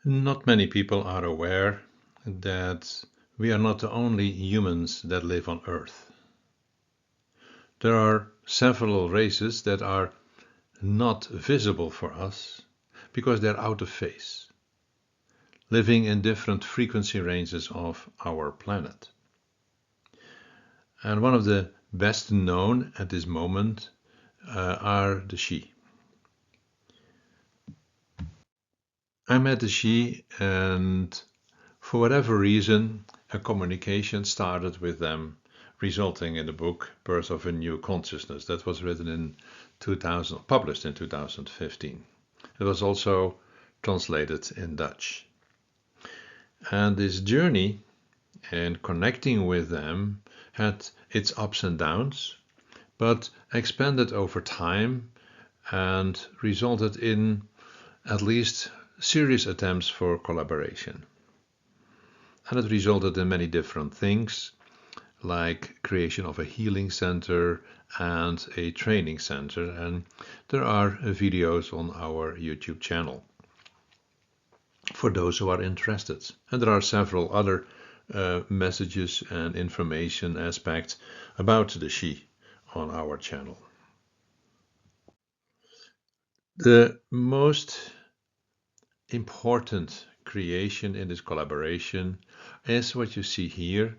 Not many people are aware that we are not the only humans that live on Earth. There are several races that are not visible for us because they're out of phase, living in different frequency ranges of our planet. And one of the best known at this moment are the Sidhe. I met the Sidhe, and for whatever reason, a communication started with them, resulting in the book Birth of a New Consciousness that was written in 2000, published in 2015. It was also translated in Dutch. And this journey and connecting with them had its ups and downs, but expanded over time and resulted in at least serious attempts for collaboration. And it resulted in many different things, like creation of a healing center and a training center, and there are videos on our YouTube channel for those who are interested. And there are several other messages and information aspects about the Sidhe on our channel. The most important creation in this collaboration is what you see here,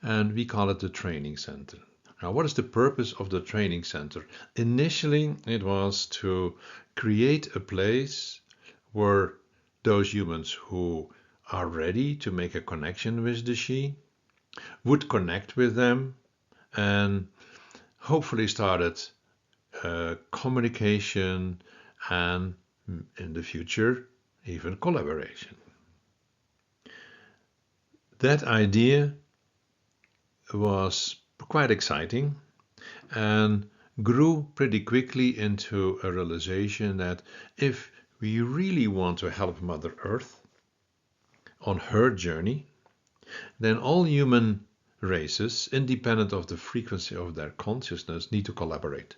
and we call it the training center. Now, what is the purpose of the training center? Initially, it was to create a place where those humans who are ready to make a connection with the Sidhe would connect with them and hopefully started communication and in the future even collaboration. That idea was quite exciting and grew pretty quickly into a realization that if we really want to help Mother Earth on her journey, then all human races, independent of the frequency of their consciousness, need to collaborate.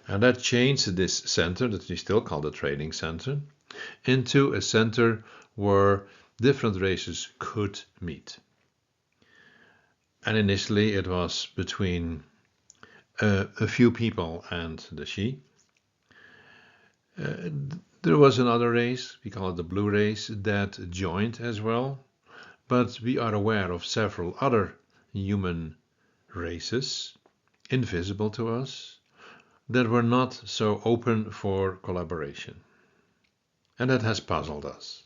And that changed this center, that we still call the training center, into a center where different races could meet. And initially it was between a few people and the Sidhe. There was another race, we call it the blue race, that joined as well, but we are aware of several other human races, invisible to us, that were not so open for collaboration. And that has puzzled us.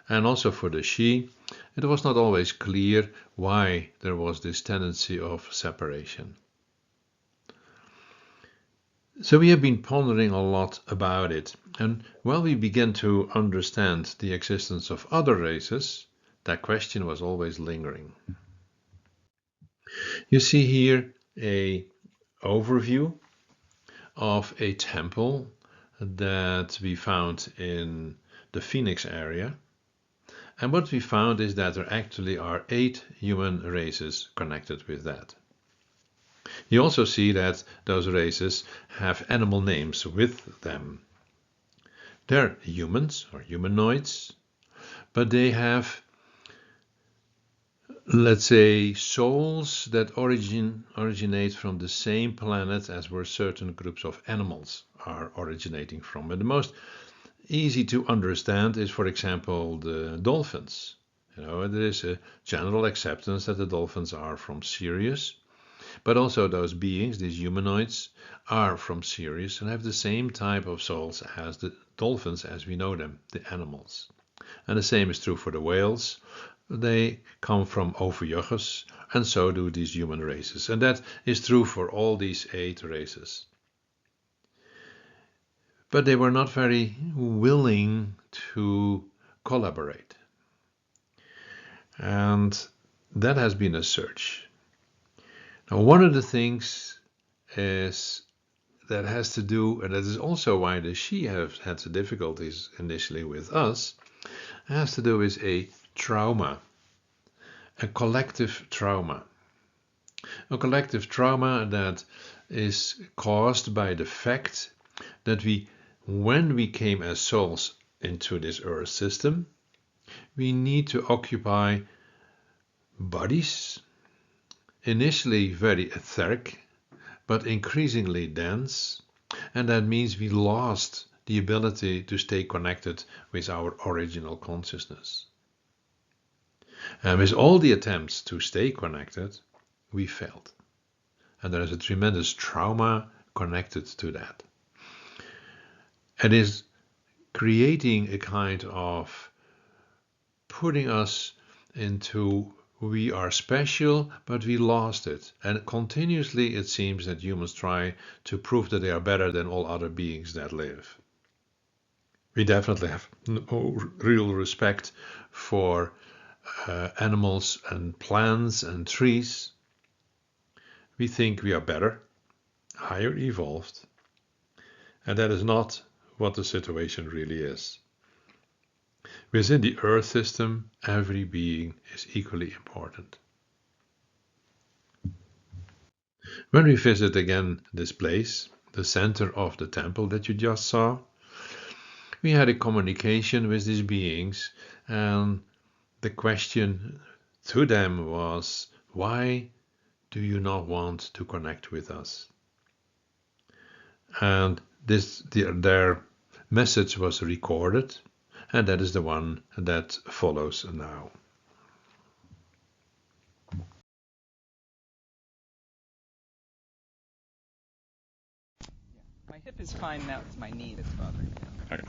And also for the Sidhe, it was not always clear why there was this tendency of separation. So we have been pondering a lot about it, and while we began to understand the existence of other races, that question was always lingering. You see here an overview of a temple that we found in the Phoenix area. And what we found is that there actually are 8 human races connected with that. You also see that those races have animal names with them. They're humans or humanoids, but they have, let's say, souls that originate from the same planet as where certain groups of animals are originating from. And the most easy to understand is, for example, the dolphins. There is a general acceptance that the dolphins are from Sirius, but also those beings, these humanoids, are from Sirius and have the same type of souls as the dolphins as we know them, the animals. And the same is true for the whales. They come from Ophiuchus, and so do these human races. And that is true for all these 8 races. But they were not very willing to collaborate. And that has been a search. Now, one of the things is that has to do, and that is also why the Sidhe have had the difficulties initially with us, has to do with a trauma, a collective trauma. A collective trauma that is caused by the fact that when we came as souls into this Earth system, we need to occupy bodies, initially very etheric, but increasingly dense, and that means we lost the ability to stay connected with our original consciousness. And with all the attempts to stay connected, we failed. And there is a tremendous trauma connected to that. It is creating a kind of putting us into we are special, but we lost it. And continuously it seems that humans try to prove that they are better than all other beings that live. We definitely have no real respect for animals and plants and trees. We think we are better, higher evolved, and that is not what the situation really is. Within the Earth system, every being is equally important. When we visit again this place, the center of the temple that you just saw, we had a communication with these beings, and the question to them was, why do you not want to connect with us? And their message was recorded, and that is the one that follows now. My hip is fine now, it's my knee that's bothering me. Okay.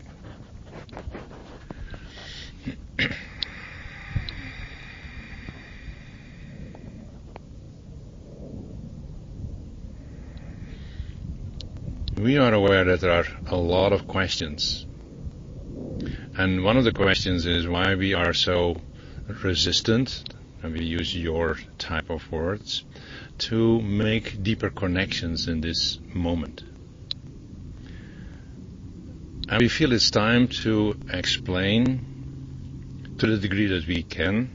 We are aware that there are a lot of questions. And one of the questions is why we are so resistant, and we use your type of words, to make deeper connections in this moment. And we feel it's time to explain to the degree that we can,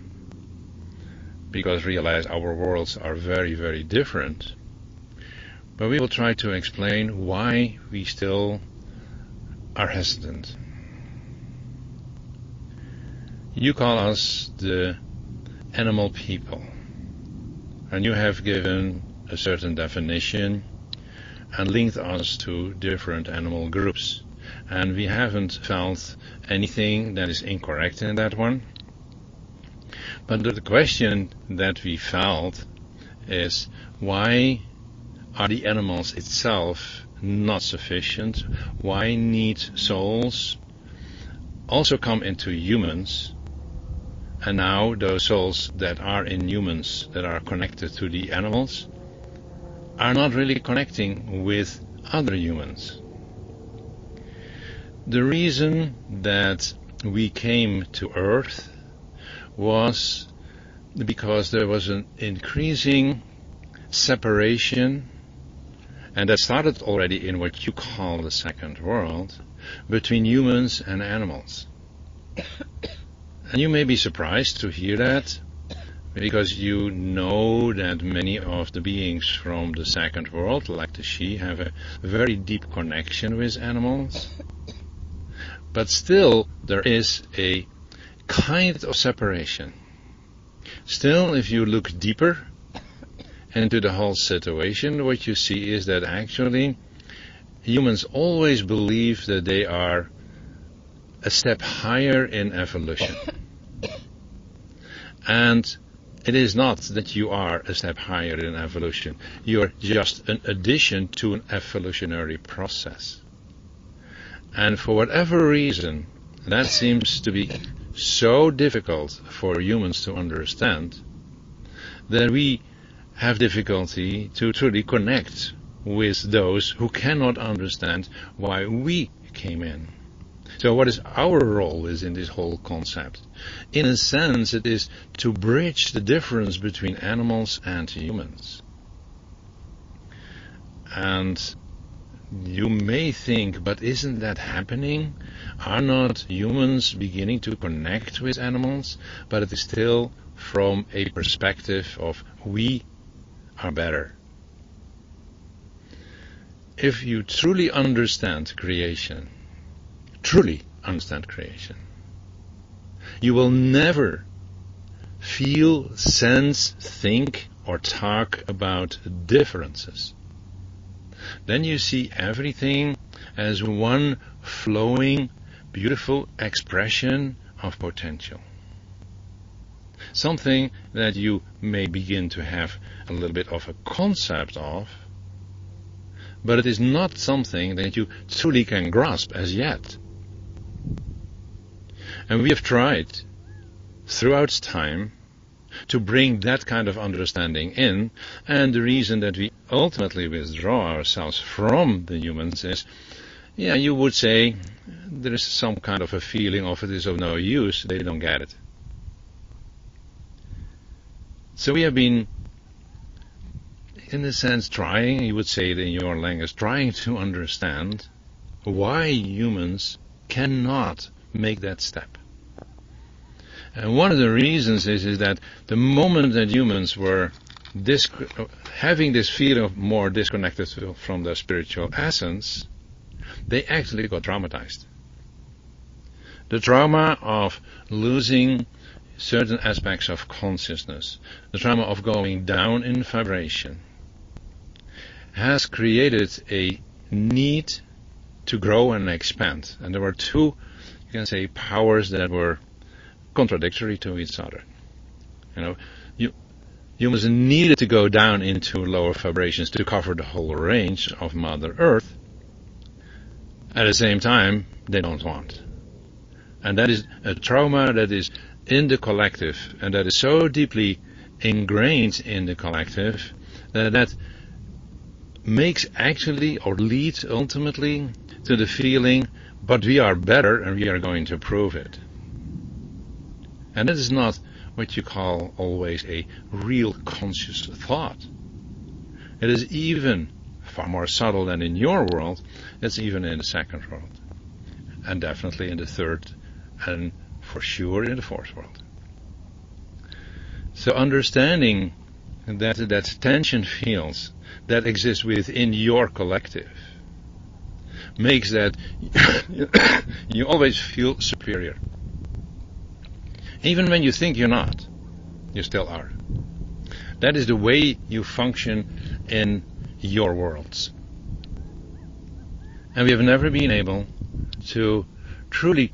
because realize our worlds are very, very different. But we will try to explain why we still are hesitant. You call us the animal people, and you have given a certain definition and linked us to different animal groups. And we haven't felt anything that is incorrect in that one. But the question that we felt is, why are the animals itself not sufficient? Why need souls also come into humans? And now those souls that are in humans, that are connected to the animals, are not really connecting with other humans. The reason that we came to Earth was because there was an increasing separation, and that started already in what you call the second world, between humans and animals. And you may be surprised to hear that, because you know that many of the beings from the second world, like the Shi, have a very deep connection with animals. But still, there is a kind of separation. Still, if you look deeper into the whole situation, what you see is that actually humans always believe that they are a step higher in evolution. And it is not that you are a step higher in evolution. You are just an addition to an evolutionary process. And for whatever reason, that seems to be so difficult for humans to understand that we have difficulty to truly connect with those who cannot understand why we came in. So what is our role in this whole concept? In a sense, it is to bridge the difference between animals and humans. And you may think, but isn't that happening? Are not humans beginning to connect with animals? But it is still from a perspective of we are better. If you truly understand creation, truly understand creation. You will never feel, sense, think, or talk about differences. Then you see everything as one flowing, beautiful expression of potential. Something that you may begin to have a little bit of a concept of, but it is not something that you truly can grasp as yet. And we have tried throughout time to bring that kind of understanding in, and the reason that we ultimately withdraw ourselves from the humans is, you would say there is some kind of a feeling of it is of no use, they don't get it. So we have been, in a sense, trying, you would say it in your language, trying to understand why humans cannot make that step. And one of the reasons is that the moment that humans were having this feeling of more disconnected from their spiritual essence, they actually got traumatized. The trauma of losing certain aspects of consciousness, the trauma of going down in vibration, has created a need to grow and expand. And there were two, you can say, powers that were contradictory to each other. Humans needed to go down into lower vibrations to cover the whole range of Mother Earth. At the same time, they don't want. And that is a trauma that is in the collective, and that is so deeply ingrained in the collective that makes actually, or leads ultimately, to the feeling, but we are better and we are going to prove it. And that is not what you call always a real conscious thought. It is even far more subtle than in your world. It's even in the second world. And definitely in the third, and for sure in the fourth world. So understanding that tension fields that exist within your collective makes that you always feel superior. Even when you think you're not, you still are. That is the way you function in your worlds. And we have never been able to truly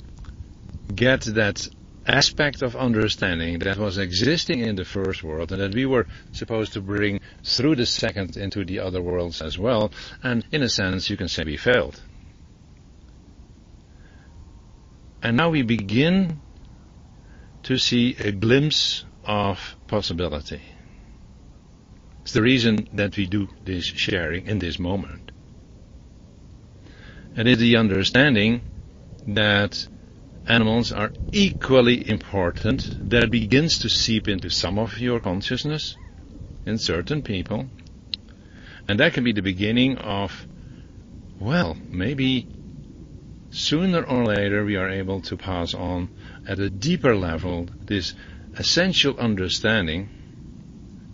get that aspect of understanding that was existing in the first world and that we were supposed to bring through the second into the other worlds as well. And in a sense, you can say we failed. And now we begin to see a glimpse of possibility. It's the reason that we do this sharing in this moment. And it's the understanding that animals are equally important, that begins to seep into some of your consciousness in certain people. And that can be the beginning of, well, maybe sooner or later we are able to pass on at a deeper level this essential understanding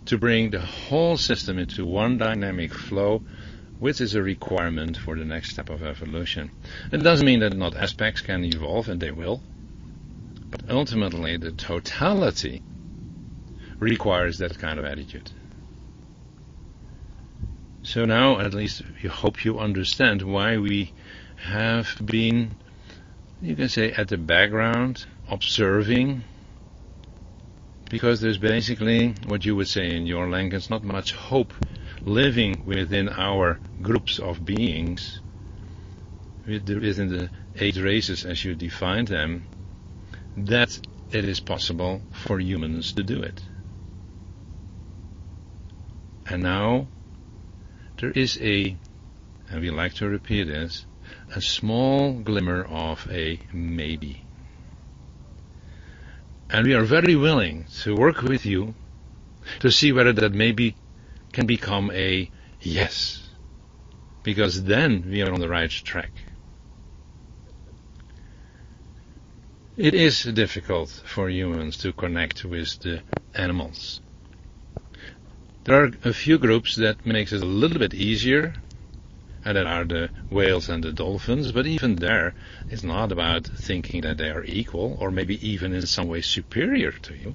to bring the whole system into one dynamic flow, which is a requirement for the next step of evolution. It doesn't mean that not aspects can evolve, and they will, but ultimately the totality requires that kind of attitude. So now, at least, we hope you understand why we have been, you can say, at the background, observing, because there's basically, what you would say in your language, not much hope living within our groups of beings, within the 8 races as you define them, that it is possible for humans to do it. And now, there is and we like to repeat this, a small glimmer of a maybe. And we are very willing to work with you to see whether that maybe can become a yes, because then we are on the right track. It is difficult for humans to connect with the animals. There are a few groups that makes it a little bit easier, And there are the whales and the dolphins, but even there, it's not about thinking that they are equal or maybe even in some way superior to you.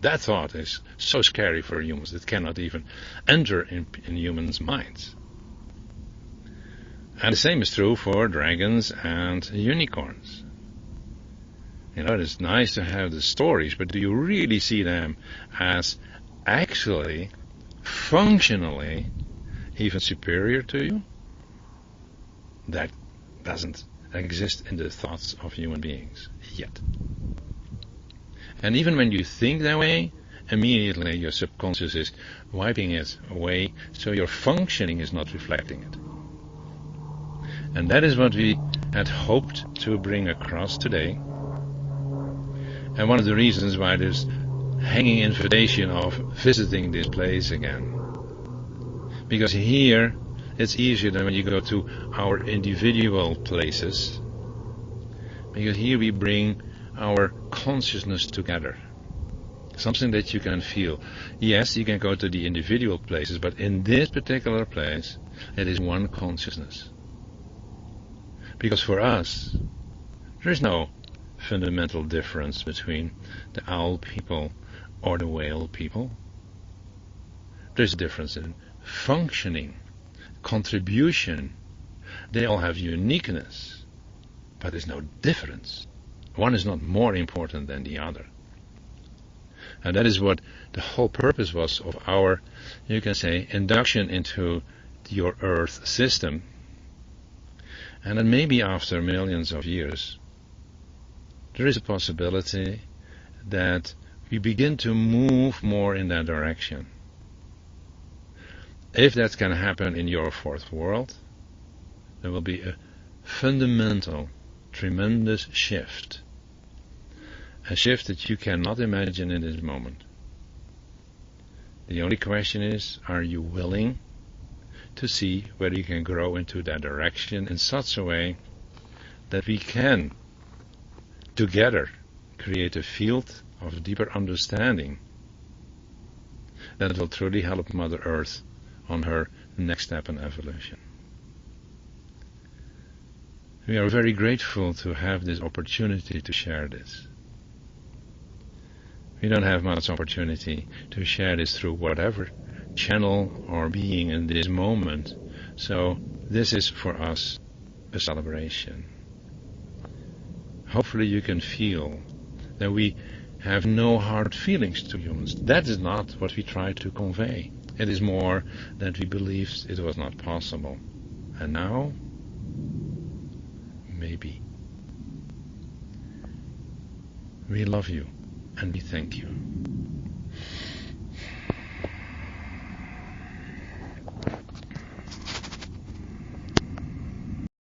That thought is so scary for humans, it cannot even enter in humans' minds. And the same is true for dragons and unicorns. You know, it's nice to have the stories, but do you really see them as actually, functionally, even superior to you? That doesn't exist in the thoughts of human beings yet. And even when you think that way, immediately your subconscious is wiping it away, so your functioning is not reflecting it. And that is what we had hoped to bring across today. And one of the reasons why there's hanging invitation of visiting this place again. Because here it's easier than when you go to our individual places. Because here we bring our consciousness together. Something that you can feel. Yes, you can go to the individual places, but in this particular place, it is one consciousness. Because for us, there is no fundamental difference between the owl people or the whale people. There's a difference in functioning, contribution. They all have uniqueness, but there's no difference. One is not more important than the other. And that is what the whole purpose was of our, you can say, induction into your Earth system. And then maybe after millions of years, there is a possibility that we begin to move more in that direction. If that can happen in your fourth world, there will be a fundamental, tremendous shift. A shift that you cannot imagine in this moment. The only question is, are you willing to see whether you can grow into that direction in such a way that we can together create a field of deeper understanding that will truly help Mother Earth on her next step in evolution. We are very grateful to have this opportunity to share this. We don't have much opportunity to share this through whatever channel or being in this moment. So this is for us a celebration. Hopefully you can feel that we have no hard feelings to humans. That is not what we try to convey. It is more that we believed it was not possible. And now, maybe. We love you and we thank you.